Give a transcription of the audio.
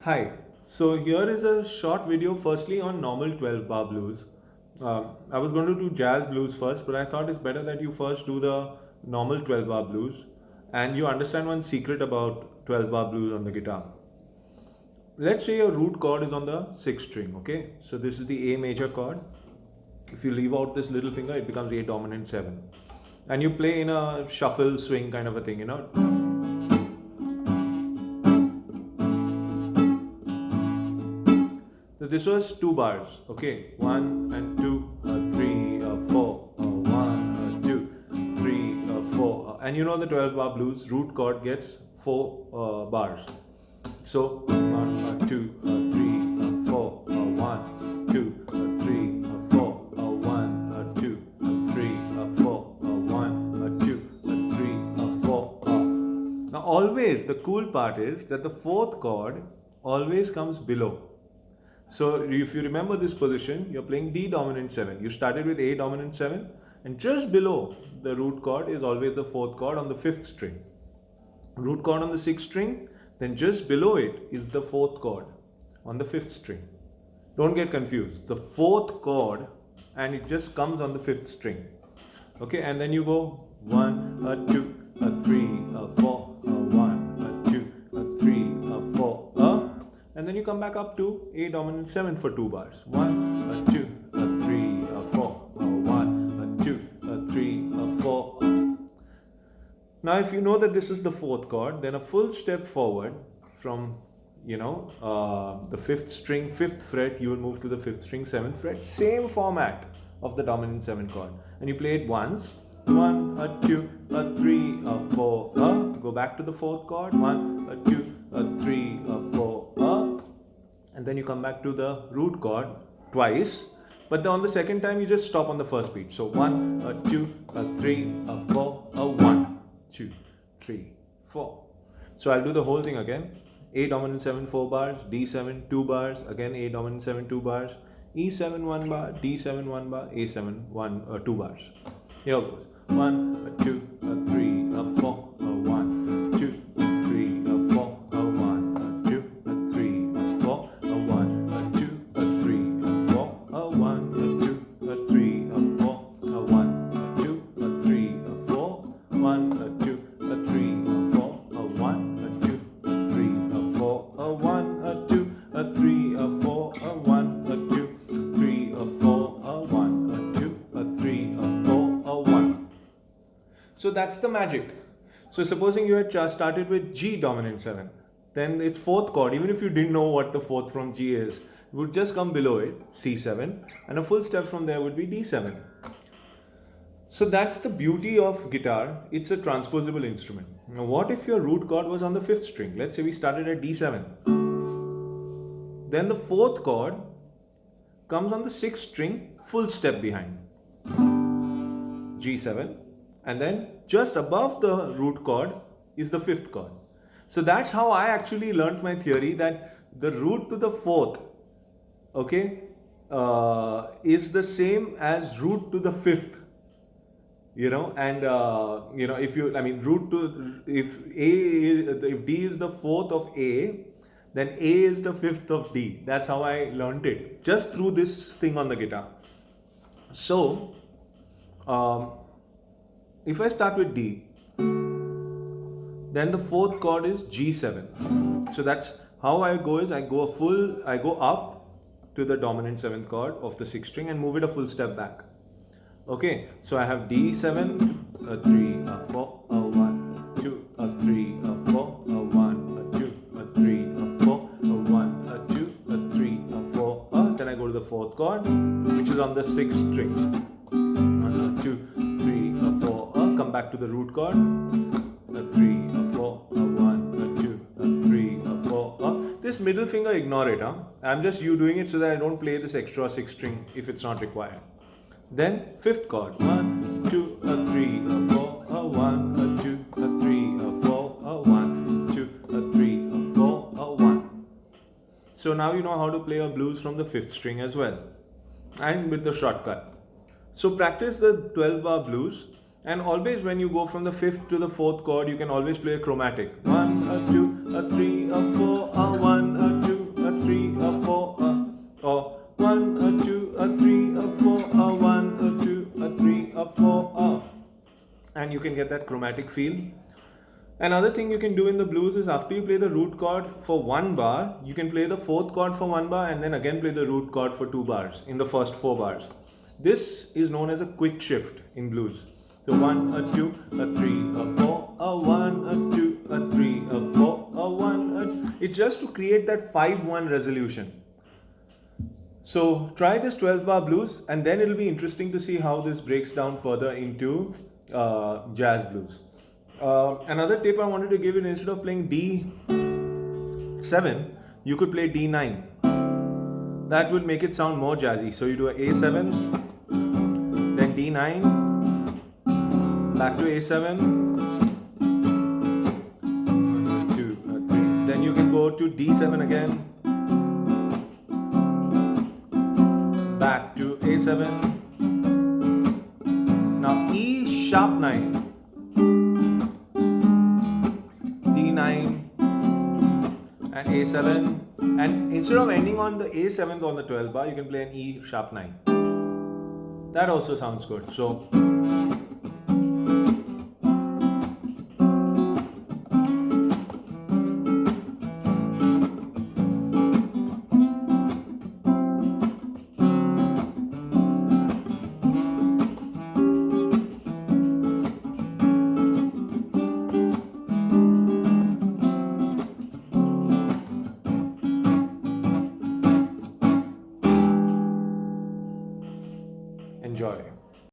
Hi, so here is a short video firstly on normal 12 bar blues. I was going to do jazz blues first, but I thought it's better that you first do the normal 12 bar blues and you understand one secret about 12 bar blues on the guitar. Let's say your root chord is on the 6th string, okay? So this is the A major chord. If you leave out this little finger, it becomes A dominant 7. And you play in a shuffle swing kind of a thing, So this was 2 bars, okay? 1 and 2, 3, 4, 1, 2, 3, 4. And you know the 12 bar blues, root chord gets 4 bars. So 1, 2, 3, 4, 1, 2, 3, 4, 1, 2, 3, 4, 1, 2, 3, 4. Now always the cool part is that the fourth chord always comes below. So if you remember this position, you're playing D dominant 7. You started with A dominant 7 and just below the root chord is always the fourth chord on the 5th string. Root chord on the 6th string, then just below it is the fourth chord on the 5th string. Don't get confused. The fourth chord and it just comes on the 5th string. Okay, and then you go 1, 2, 3, 4, 1, 2, 3, 4. And then you come back up to A dominant 7 for 2 bars. 1, 2, 3, 4, 1, 2, 3, 4. Now, if you know that this is the fourth chord, then a full step forward from the 5th string, 5th fret, you will move to the 5th string, 7th fret. Same format of the dominant 7 chord, and you play it once. 1, 2, 3, 4. Go back to the fourth chord. 1, 2, 3, 4. And then you come back to the root chord twice, but on the second time you just stop on the first beat. So 1, 2, 3, 4, 1, 2, 3, 4. So I'll do the whole thing again. A dominant 7 4 bars, D7 2 bars, again A dominant 7 2 bars, E7 1 bar, D7 1 bar, A7 2 bars. Here goes. 1, 2, 3, 4, 1, 2, 3, 4, 1, 2, 3, 4, 1, 2, 3, 4, 1, 2, 3, 4, 1, 2, 3, 4, 1, 2, 3, 4, 1, 2, 3, 4, 1, 2, 3, 4, 1, 2, 3, 4, 1, 2, 3, 4, 1. So that's the magic. So supposing you had started with G dominant 7, then its fourth chord, even if you didn't know what the fourth from G is, would just come below it, C7, and a full step from there would be D7. So that's the beauty of guitar. It's a transposable instrument. Now what if your root chord was on the 5th string? Let's say we started at D7. Then the fourth chord comes on the 6th string, full step behind, G7, and then just above the root chord is the 5th chord. So that's how I actually learnt my theory, that the root to the 4th, okay, is the same as root to the 5th. If D is the 4th of A, then A is the 5th of D. That's how I learnt it, just through this thing on the guitar. So if I start with D, then the fourth chord is G7. So that's how I go, is I go up to the dominant 7th chord of the 6th string and move it a full step back. Okay, so I have D7, 3, 4, 1, 2, 3, 4, 1, 2, 3, 4, 1, 2, 3, 4. Then I go to the fourth chord, which is on the 6th string. 1, 2, 3, 4. Come back to the root chord. 3, 4, 1, 2, 3, 4. This middle finger, ignore it. I'm just doing it so that I don't play this extra 6th string if it's not required. Then 5th chord. 1, 2, 3, 4, 1, 2, 3, 4, 1, 2, 3, 4, 1. So now you know how to play a blues from the 5th string as well, and with the shortcut. So practice the 12 bar blues, and always when you go from the 5th to the 4th chord, you can always play a chromatic. 1, 2, 3, 4, 1, 2, you can get that chromatic feel. Another thing you can do in the blues is after you play the root chord for 1 bar, you can play the 4th chord for 1 bar and then again play the root chord for 2 bars in the first 4 bars. This is known as a quick shift in blues. So 1, a 2, a 3, a 4, a 1, a 2, a 3, a 4, a 1, it's just to create that 5-1 resolution. So try this 12 bar blues and then it'll be interesting to see how this breaks down further into jazz blues. Another tip I wanted to give is instead of playing D7, you could play D9. That would make it sound more jazzy. So you do a A7, then D9, back to A7, 1, 2, 3. Then you can go to D7 again, back to A7. Now E sharp 9. D9 and A7, and instead of ending on the A7th on the 12 bar, you can play an E sharp 9. That also sounds good. So